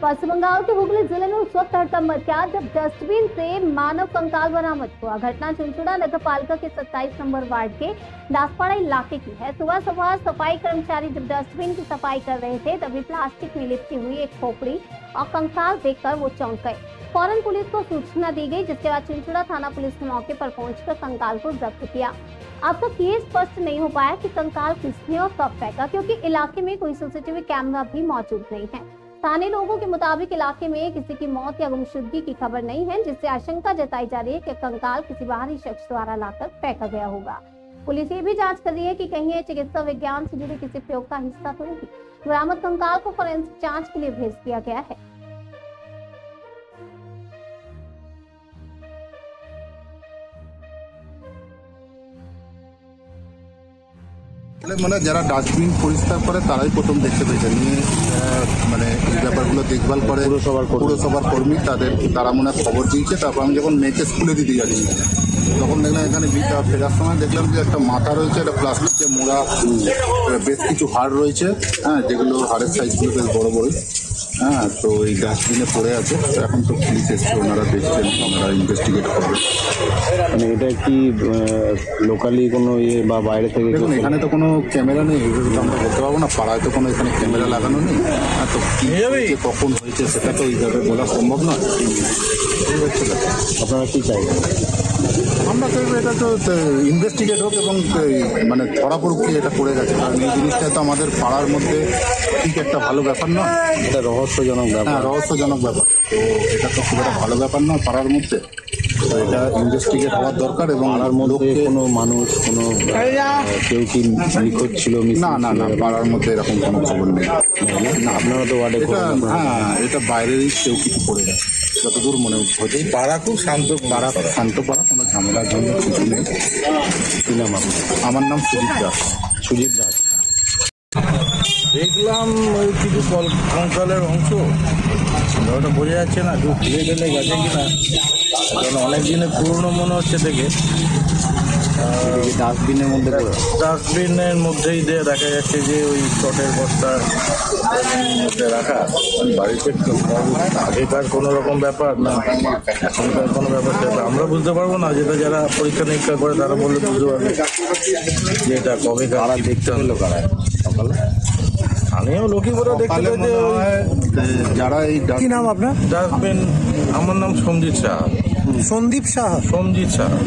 पश्चिम बंगाल के हुगली जिले में उस वक्त हड़कंप मच गया जब डस्टबिन से मानव कंकाल बरामद हुआ। घटना चुनचुड़ा नगर पालिका के 27 नंबर वार्ड के दासपाड़ा इलाके की है। सुबह सुबह सफाई कर्मचारी जब डस्टबिन की सफाई कर रहे थे तभी प्लास्टिक में लिपटी हुई एक खोपड़ी और कंकाल देखकर वो चौंक गए। फौरन पुलिस को सूचना दी गई, जिसके बाद चुनचुड़ा थाना पुलिस ने मौके पर पहुंचकर कंकाल को जब्त किया। अब तक ये स्पष्ट नहीं हो पाया कि कंकाल किसने और कब फेंका, क्योंकि इलाके में कोई सीसीटीवी कैमरा भी मौजूद नहीं है। स्थानीय लोगों के मुताबिक इलाके में किसी की मौत या गुमशुदगी की खबर नहीं है, जिससे आशंका जताई जा रही है कि कंकाल किसी बाहरी शख्स द्वारा लाकर फेंका गया होगा। पुलिस ये भी जांच कर रही है कि कहीं चिकित्सा विज्ञान से जुड़े किसी प्रयोग का हिस्सा तो नहीं। बरामद कंकाल को फोरेंसिक जांच के लिए भेज दिया गया है। মানে যারা ডাস্টবিন পরিষ্কার করে তারাই প্রথম দেখতে পেয়েছে নিয়ে মানে এই ব্যাপারগুলো দেখভাল করে পুরসভার কর্মী তারা মনে হয় খবর দিয়েছে। তারপর আমি যখন মেয়েকে স্কুলে দিতে যাচ্ছি তখন দেখলাম এখানে ফেরার সময় দেখলাম যে একটা মাথা রয়েছে, একটা প্লাস্টিকের মোড়া, বেশ কিছু হাড় রয়েছে, হ্যাঁ, যেগুলো হাড়ের সাইজগুলো বেশ বড় বড়, হ্যাঁ। তো এই ডাস্টবিনে পড়ে আছে। এখন তো পুলিশ এসছে, ওনারা দেখছেন, ওনারা ইনভেস্টিগেট করবে। মানে এটা কি লোকালি কোনো ইয়ে বা বাইরে থেকে? দেখুন এখানে তো কোনো ক্যামেরা নেই, এগুলো আমরা বলতে পারবো না। পাড়ায় তো কোনো এখানে ক্যামেরা লাগানো নেই, তো কী হয়েছে কখন হয়েছে সেটা তো এইভাবে বলা সম্ভব নয়। এই হচ্ছে ব্যাপার। আপনারা কী চাইবেন? আমরা চাইবো এটা তো ইনভেস্টিগেট হোক এবং মানে ধরা পড়ুক কি এটা করে গেছে, কারণ এই জিনিসটা তো আমাদের পাড়ার মধ্যে ঠিক একটা ভালো ব্যাপার নয়। এটা রহস্যজনক ব্যাপার। হ্যাঁ, রহস্যজনক ব্যাপার। তো এটা তো খুব একটা ভালো ব্যাপার নয় পাড়ার মধ্যে। তো এটা ইনভেস্টিগেট হওয়ার দরকার। এবং পাড়ার মধ্যে কোনো মানুষ কোনো কেউ কি নিখোঁজ ছিল? না না না, পাড়ার মধ্যে এরকম কোনো খবর নেই। না, আপনারা তো ওয়ার্ডে। হ্যাঁ, এটা বাইরেরই কেউ কিছু করে যায় যতদূর মনে হচ্ছে। পাড়া খুব শান্ত, পাড়া শান্ত পাড়া, কোনো ঝামেলার জন্য কিছু নেই। কি নাম আপনার? আমার নাম সুজিত দাস। সুজিত দাস। দেখলাম ওই কিছু কঙ্কালের অংশ, ওটা বোঝা যাচ্ছে না কেউ ফিরে গেলে গেছে কিনা, কারণ অনেক দিনের পুরনো মনে হচ্ছে থেকে। ডাস্টবিনের মধ্যে ডাস্টবিনের মধ্যেই দেখা যাচ্ছে যে ওই চটের বস্তার মধ্যে রাখা। বাড়িতে আগেকার কোনো রকম ব্যাপার না এখনকার কোনো ব্যাপার আমরা বুঝতে পারবো না, যেটা যারা পরীক্ষা নিরীক্ষা করে তারা বললে বুঝতে পারবে যে এটা কবে কারা দেখতে হলো। কারা সকালে স্থানীয় লোকই বলে দেখতে পেয়েছে। যারা এই কি নাম আপনার? ডাস্টবিন, আমার নাম সঞ্জিত সাহা। সন্দীপ সাহা। সঞ্জিত সাহা।